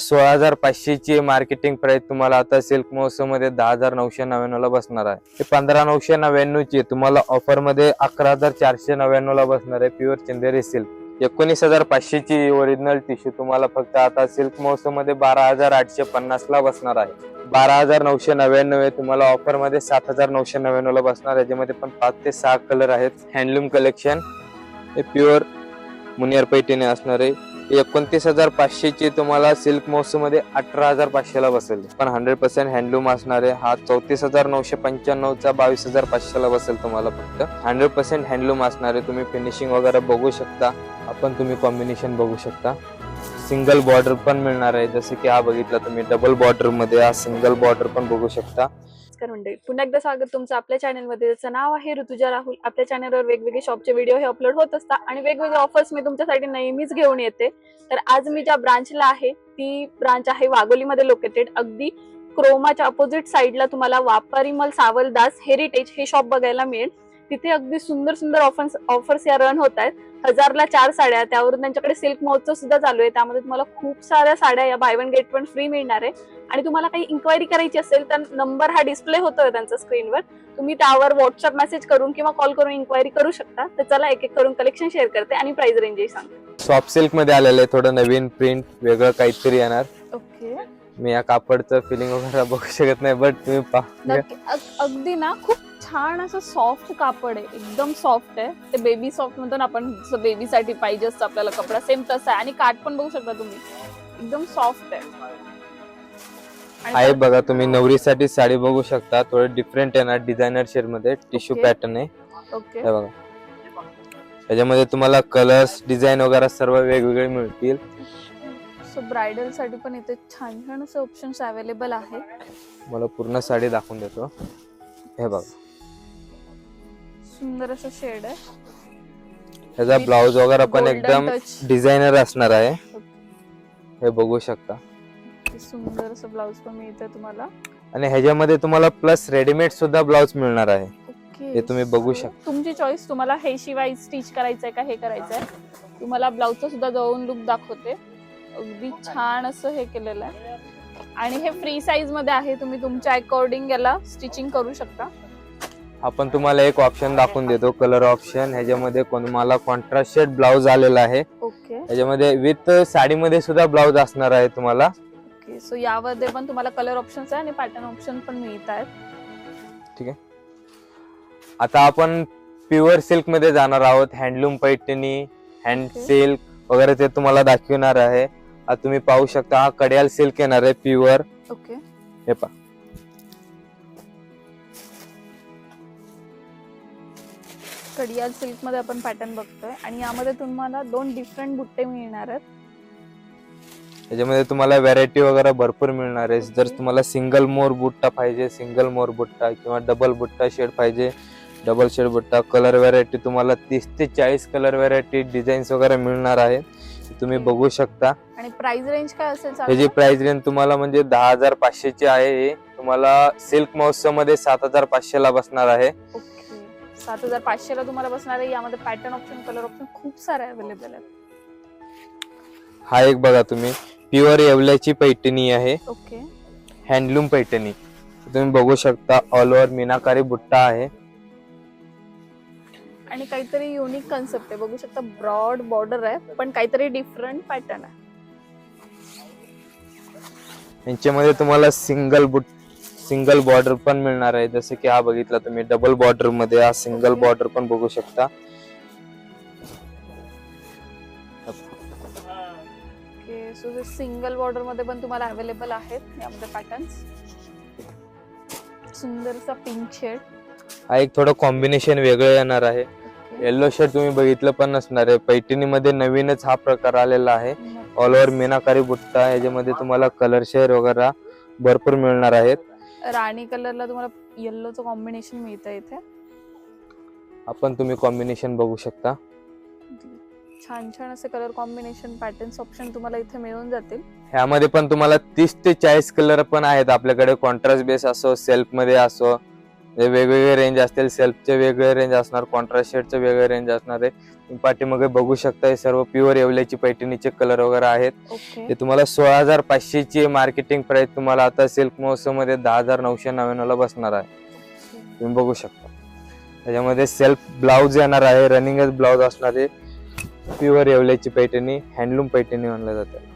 16,500 ची marketing price तुम्हाला आता सिल्क महोत्सव मध्ये 10,999 ला बसणार आहे. हे 15,999 ची तुम्हाला ऑफर मध्ये 11,499 ला बसणार आहे. प्युअर चंदेरी सिल्क. 19,500 ची ओरिजिनल टिश्यू तुम्हाला फक्त आता सिल्क महोत्सव मध्ये 12,850 ला बसणार आहे. 12,999 तुम्हाला ऑफर मध्ये 7,999 ला बसणार आहे. ज्यामध्ये पण 5 ते 6 कलर आहेत. हँडलूम कलेक्शन हे प्युअर मुनियर पैठणी असणार आहे. 29,500 ची तुम्हाला सिल्क महोत्सव मध्ये 18,500 ला बसेल. पण 100% हँडलूम असणार आहे. हा 34,995 चा 22,500 ला बसेल तुम्हाला फक्त. 100% हँडलूम असणार आहे. तुम्ही फिनिशिंग वगैरे बघू शकता. आपण तुम्ही कॉम्बिनेशन बघू शकता. सिंगल बॉर्डर पण मिळणार आहे. जसे की हा बघितला तुम्ही डबल बॉर्डर मध्ये हा सिंगल बॉर्डर पण बघू शकता. मंडळी, पुन्हा एकदा स्वागत तुमचं आपल्या चॅनलमध्ये. ज्याचं नाव आहे ऋतुजा राहुल. आपल्या चॅनलवर वेगवेगळे शॉपचे व्हिडिओ हे अपलोड होत असतात आणि वेगवेगळे ऑफर्स मी तुमच्यासाठी नेहमीच घेऊन येते. तर आज मी ज्या ब्रांचला आहे ती ब्रांच आहे वाघोलीमध्ये लोकेटेड. अगदी क्रोमाच्या अपोजिट साईडला तुम्हाला वापारीमल सावलदास हेरिटेज हे शॉप बघायला मिळेल. तिथे अगदी सुंदर सुंदर ऑफर्स या रन होत आहेत. 1000ला 4 साड्या, त्यावरून त्यांच्याकडे सिल्क महोत्सव सुद्धा चालू आहे. त्यामध्ये तुम्हाला खूप साऱ्या साड्या या by one get one free मिळणार आहे. आणि तुम्हाला काही इन्क्वायरी करायची असेल तर नंबर हा डिस्प्ले होतोय त्यांचा स्क्रीनवर. तुम्ही त्यावर व्हॉट्सअप मेसेज करून किंवा कॉल करून इन्क्वायरी करू शकता. तर चला एक एक करून कलेक्शन शेअर करते आणि प्राइस रेंजही सांगते. सॉफ्ट सिल्क मध्ये आलेलं आहे. थोडं नवीन प्रिंट वेगळं काहीतरी येणार. ओके, मी या कापडचं फिलिंग वगैरे बघू शकत नाही, बट तुम्ही पहा. अगदी ना खूप छान असं सॉफ्ट कापड आहे. एकदम सॉफ्ट आहे. ते बेबी सॉफ्ट म्हणतो ना आपण, जसं बेबीसाठी पाहिजे असतं आपल्याला कपडा, सेम तसा आहे. आणि काठ पण बघू शकता तुम्ही, एकदम सॉफ्ट आहे. आहे बघा, तुम्ही नवरीसाठी साडी बघू शकता. थोडं डिफरंट येणार डिझायनर शेड मध्ये. टिश्यू पॅटर्न आहे. ओके, हे बघा, त्याच्यामध्ये तुम्हाला कलर्स डिझाईन वगैरे सर्व वेगवेगळे मिळतील. सो ब्रायडल साठी पण इथे छान छान असे ऑप्शन्स अवेलेबल आहेत. मला पूर्ण साडी दाखवून देतो. हे बघा, सुंदर असं शेड आहे. ह्याचा ब्लाउज वगैरे पण Golden एकदम touch. डिझायनर असणार आहे. हे बघू शकता. सुंदर असं ब्लाउज पण मिळतंय तुम्हाला. आणि ह्याच्यामध्ये तुम्हाला प्लस रेडीमेड सुद्धा ब्लाउज मिळणार आहे. ओके, हे तुम्ही बघू शकता. तुमची चॉईस. तुम्हाला हे शिवाय स्टिच करायचंय का हे करायचंय. तुम्हाला ब्लाउजचा सुद्धा जवळून लुक दाखवते. अगदी छान असं हे केलेलं आहे. आणि हे फ्री साईज मध्ये आहे. तुम्ही तुमच्या अकॉर्डिंग याला स्टिचिंग करू शकता. आपण तुम्हाला एक ऑप्शन दाखवून देतो, कलर ऑप्शन. ह्याच्यामध्ये तुम्हाला कॉन्ट्रास्ट शेड ब्लाउज आलेला आहे. ओके, ह्याच्यामध्ये विथ साडीमध्ये सुद्धा ब्लाउज असणार आहे तुम्हाला. ओके. सो यामध्ये पण तुम्हाला कलर ऑप्शन्स आहे आणि पॅटर्न ऑप्शन पण मिळत आहेत. ठीक आहे. आता आपण प्युअर सिल्क मध्ये जाणार आहोत. हँडलूम पैठणी, हँड सिल्क वगैरे ते तुम्हाला दाखवणार आहे. आता तुम्ही पाहू शकता, हा कड्याल सिल्क येणार आहे प्युअर. ओके, हे पहा, कडियाल सिल्क मध्ये आपण पॅटर्न बघतोय. आणि यामध्ये तुम्हाला 2 डिफरंट बुट्टे मिळणार आहेत. याच्यामध्ये तुम्हाला व्हरायटी वगैरे भरपूर मिळणार आहे. जर तुम्हाला सिंगल मोर बुट्टा पाहिजे, सिंगल मोर बुट्टा, किंवा डबल बुट्टा शेड पाहिजे, डबल शेड बुट्टा. कलर व्हरायटी तुम्हाला 30 ते 40 कलर व्हरायटी डिझाईन्स वगैरे मिळणार आहे. तुम्ही बघू शकता. आणि प्राइस रेंज काय असेल? ह्याची प्राइस रेंज तुम्हाला म्हणजे 10,500 ची आहे. हे तुम्हाला सिल्क महोत्सव मध्ये 7,500 ला बसणार आहे. ओके, 7,500 ला तुम्हाला बसणार आहे. यामध्ये पॅटर्न ऑप्शन, कलर ऑप्शन खूप सारे अवेलेबल आहेत. हा एक बघा तुम्ही, प्युअर येवल्याची पैठणी आहे. Okay, handloom Paithani. तुम्ही बघू शकता, ऑल ओव्हर मीनाकारी बुट्टा आहे. आणि काहीतरी युनिक कन्सेप्ट आहे. बघू शकता, ब्रॉड बॉर्डर आहे पण काहीतरी डिफरंट पॅटर्न आहे. यांच्यामध्ये तुम्हाला सिंगल बॉर्डर पण मिळणार आहे. जसे की हा बघितला तुम्ही डबल बॉर्डर मध्ये, हा सिंगल बॉर्डर पण बघू शकता. ओके, सो सिंगल बॉर्डर मध्ये पण तुम्हाला अवेलेबल आहेत यामध्ये पॅटर्न्स. सुंदरसा pink shade. हा एक थोडं कॉम्बिनेशन वेगळं येणार आहे. येलो शेड तुम्ही बघितलं पण नसणार आहे. पैठणीमध्ये नवीनच हा प्रकार आलेला आहे. ऑल ओव्हर मीनाकारी बुट्टा. याच्यामध्ये तुम्हाला कलर शेड वगैरे भरपूर मिळणार आहेत. राणी कलरला तुम्हाला येल्लोचं कॉम्बिनेशन मिळतं इथे. आपण तुम्ही कॉम्बिनेशन बघू शकता. छान छान असे कलर कॉम्बिनेशन, पॅटर्न्स ऑप्शन तुम्हाला इथे मिळून जातील. ह्यामध्ये पण तुम्हाला 30 ते 40 कलर पण आहेत आपल्याकडे. कॉन्ट्रास्ट बेस असो, सेल्फ मध्ये असो, हे वेगवेगळे रेंज असतील, सेल्फचे वेगळे रेंज असणार, कॉन्ट्रास्ट शेडचे वेगळे रेंज असणार आहे. तुम्ही पाठीमागे बघू शकता हे सर्व प्युअर येवल्याची पैठणीचे कलर वगैरे आहेत. ओके. हे तुम्हाला 16,500 ची मार्केटिंग प्राइस तुम्हाला आता सिल्क महोत्सव मध्ये 10,999 ला बसणार आहे. तुम्ही बघू शकता त्याच्यामध्ये सेल्फ ब्लाउज येणार आहे, रनिंगच ब्लाउज असणार आहे. प्युअर येवल्याची पैठणी, हँडलूम पैठणी म्हणलं जातं.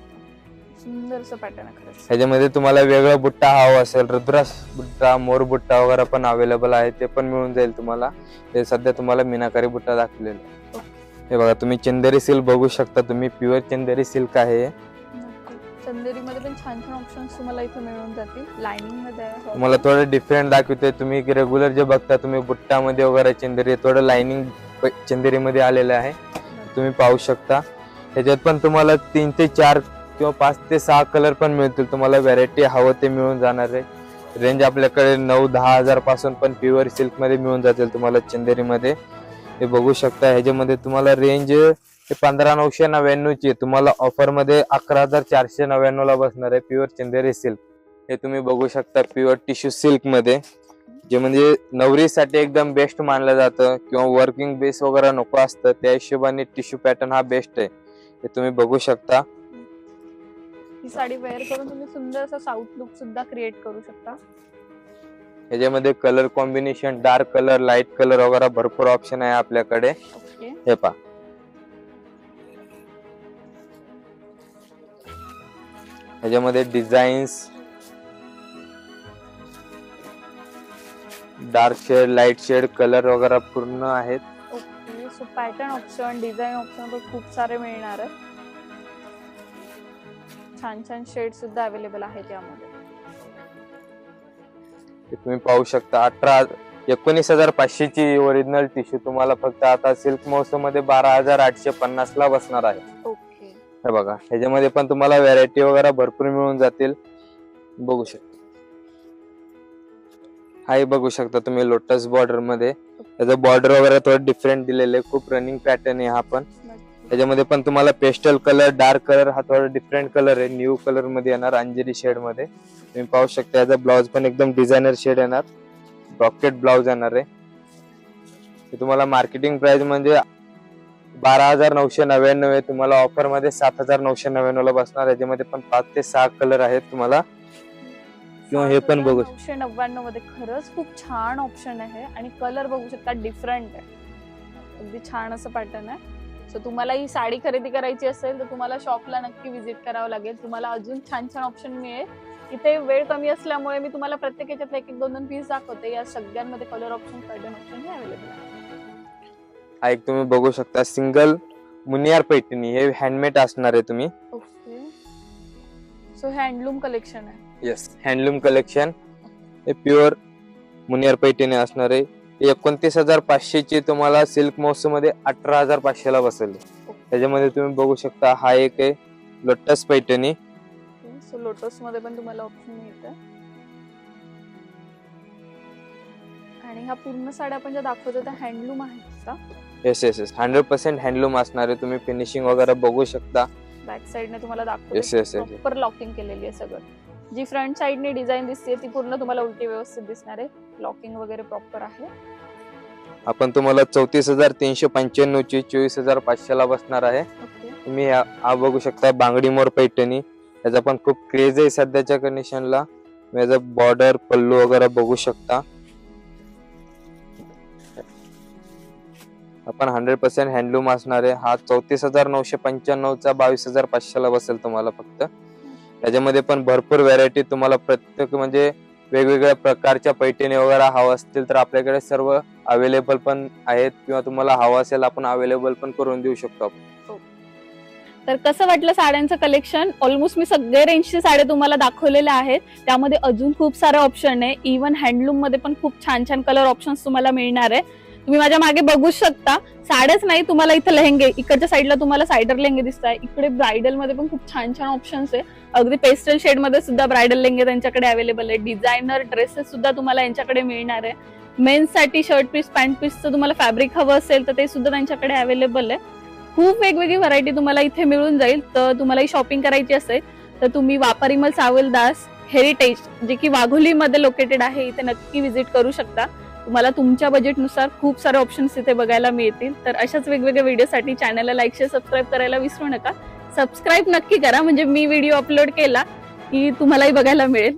सुंदर असं पॅटर्न आहे खरंच. ह्याच्यामध्ये तुम्हाला वेगळा बुट्टा हवा असेल, रुद्रास बुट्टा, मोर बुट्टा वगैरे पण अवेलेबल आहे, ते पण मिळून जाईल तुम्हाला. हे सध्या तुम्हाला मीनाकारी बुट्टा दाखवलेला आहे. हे बघा तुम्ही चंदेरी सिल्क बघू शकता, तुम्ही प्युअर चंदेरी सिल्क आहे. चंदेरी मध्ये पण छान छान ऑप्शन्स तुम्हाला इथे मिळून जातील. लाइनिंग मध्ये आहे. तुम्हाला थोडं डिफरंट दाखवतोय. तुम्ही रेग्युलर जे बघता तुम्ही बुट्टामध्ये वगैरे चंदेरी, थोडं लाइनिंग चंदेरी मध्ये आलेलं आहे, तुम्ही पाहू शकता. ह्याच्यात पण तुम्हाला 3 ते 4 किंवा 5 ते 6 कलर पण मिळतील. तुम्हाला व्हरायटी हवं ते मिळून जाणार आहे. रेंज आपल्याकडे 9-10 हजार पासून पण प्युअर सिल्क मध्ये मिळून जातील तुम्हाला चंदेरी मध्ये. हे बघू शकता. ह्याच्यामध्ये तुम्हाला रेंज 15,999 ची तुम्हाला ऑफर मध्ये 11,499 ला बसणार आहे. प्युअर चंदेरी सिल्क हे तुम्ही बघू शकता, प्युअर टिश्यू सिल्क मध्ये, जे म्हणजे नवरीसाठी एकदम बेस्ट मानलं जातं किंवा वर्किंग बेस वगैरे नको असतं, त्या हिशोबाने टिश्यू पॅटर्न हा बेस्ट आहे. हे तुम्ही बघू शकता. ही साडी वेअर करून तुम्ही सुंदर असा साऊथ लुक सुद्धा क्रिएट करू शकता. ह्याच्यामध्ये colour combination, dark colour, light colour वगैरे भरपूर ऑप्शन आहे आपल्याकडे. ओके. हे पहा, ह्याच्यामध्ये designs, dark shade, light shade, colour वगैरे पूर्ण आहेत. Okay. So pattern option, design option पण खूप सारे मिळणार आहेत. छान छान शेड सुद्धा अवेलेबल आहेत यामध्ये. तुम्ही पाहू शकता 19,500 ची ओरिजिनल टिश्यू तुम्हाला फक्त आता सिल्क महोत्सव मध्ये 12,850 ला बसणार आहे. ओके. हे बघा, ह्याच्यामध्ये पण तुम्हाला व्हरायटी वगैरे भरपूर मिळून जातील. बघू शकता, हाही बघू शकता तुम्ही लोटस बॉर्डर मध्ये. त्याचं बॉर्डर वगैरे थोडं डिफरंट दिलेलं आहे. खूप रनिंग पॅटर्न आहे हा पण. त्याच्यामध्ये पण तुम्हाला पेस्टल कलर, डार्क कलर, हा थोडा डिफरंट कलर आहे, न्यू कलर मध्ये येणार, अंजेरी शेड मध्ये. तुम्ही पाहू शकता याचा ब्लाउज पण एकदम डिझायनर शेड येणार, ब्रॉकेट ब्लाउज येणार आहे. तुम्हाला मार्केटिंग प्राइस म्हणजे 12,999 आहे, तुम्हाला ऑफर मध्ये 7,999 ला बसणार. याच्यामध्ये पण 5 ते 6 कलर आहेत तुम्हाला, किंवा हे पण बघू. 999 मध्ये खरंच खूप छान ऑप्शन आहे आणि कलर बघू शकता डिफरंट आहे, अगदी छान असं पॅटर्न आहे. सो तुम्हाला ही साडी खरेदी करायची असेल तर तुम्हाला शॉपला नक्की व्हिजिट करावं लागेल. तुम्हाला अजून छान छान ऑप्शन मिळेल. इथे वेळ कमी असल्यामुळे मी तुम्हाला प्रत्येक याच्यातले 1-2 पीस दाखवते. या सगळ्यांमध्ये कलर ऑप्शन, पॅटर्न ऑप्शन हे अवेलेबल आहे. हा एक तुम्ही बघू शकता सिंगल मुनियार पैठणी, हे हँडमेड असणार आहे तुम्ही. ओके. सो हँडलूम कलेक्शन आहे. Yes, handloom collection. हे प्युअर मुनियार पैठणी असणार आहे. 29,500 ची तुम्हाला सिल्क महोत्सव मध्ये 18,500 ला बसेल. त्याच्यामध्ये तुम्ही बघू शकता हा एक आहे लोटस पैठणी. सो लोटस मध्ये पण तुम्हाला ऑप्शन मिळतं. आणि हा पूर्ण साड्या आपण ज्या दाखवतो त्या हँडलूम आहेत का? येस येस येस, 100% हँडलूम असणार आहे. तुम्ही फिनिशिंग वगैरे बघू शकता. बॅक साइडने तुम्हाला Yes, yes, yes. Proper locking केलेली आहे सगळं. जी फ्रंट साइडने डिझाईन दिसते ती पूर्ण तुम्हाला उलटी व्यवस्थित दिसणार आहे. लॉकिंग वगैरे प्रॉपर आहे. आपण तुम्हाला 34,395 ची 24,500 ला बसणार आहे. ओके. तुम्ही हा बघू शकता बांगडी मोर पैठणी. याचा पण खूप क्रेज आहे सध्याच्या कंडिशनला. याचा बॉर्डर, पल्लू वगैरे बघू शकता. आपण 100% हँडलूम असणार आहे. हा 34,995 चा 22,500 ला बसेल तुम्हाला फक्त. त्याच्यामध्ये पण भरपूर व्हरायटी तुम्हाला, प्रत्येक म्हणजे वेगवेगळ्या प्रकारच्या पैठणी वगैरे हवं असतील तर आपल्याकडे सर्व अवेलेबल पण आहेत, किंवा तुम्हाला हवं असेल आपण अवेलेबल पण करून देऊ शकतो. तर कसं वाटलं साड्यांचं कलेक्शन? ऑलमोस्ट मी सगळे रेंजचे साड्या तुम्हाला दाखवलेल्या आहेत. त्यामध्ये अजून खूप सारे ऑप्शन आहे. इव्हन हँडलूम मध्ये पण खूप छान छान कलर ऑप्शन्स तुम्हाला मिळणार आहे. तुम्ही माझ्या मागे बघू शकता. साड्याच नाही, तुम्हाला इथं लेहंगे, इकडच्या साईडला तुम्हाला सायडर लेहंगे दिसत आहे. इकडे ब्रायडल मध्ये पण खूप छान छान ऑप्शन्स आहे. अगदी पेस्टल शेड मध्ये सुद्धा ब्रायडल लेहंगे त्यांच्याकडे अवेलेबल आहे. डिझायनर ड्रेसेस सुद्धा तुम्हाला यांच्याकडे मिळणार आहे. मेन्स साठी शर्ट पीस, पॅन्ट पीसचं तुम्हाला फॅब्रिक हवं असेल तर ते सुद्धा त्यांच्याकडे अवेलेबल आहे. खूप वेगवेगळी व्हरायटी तुम्हाला इथे मिळून जाईल. तर तुम्हाला ही शॉपिंग करायची असेल तर तुम्ही वापारीमल सावलदास हेरिटेज, जे की वाघोलीमध्ये लोकेटेड आहे, इथे नक्की व्हिजिट करू शकता. तुम्हाला तुमच्या बजेटनुसार खूप सारे ऑप्शन्स इथे बघायला मिळतील. तर अशाच वेगवेगळ्या व्हिडिओसाठी चॅनलला लाईक शेअर सबस्क्राईब करायला विसरू नका. सबस्क्राईब नक्की करा, म्हणजे मी व्हिडिओ अपलोड केला की तुम्हालाही बघायला मिळेल.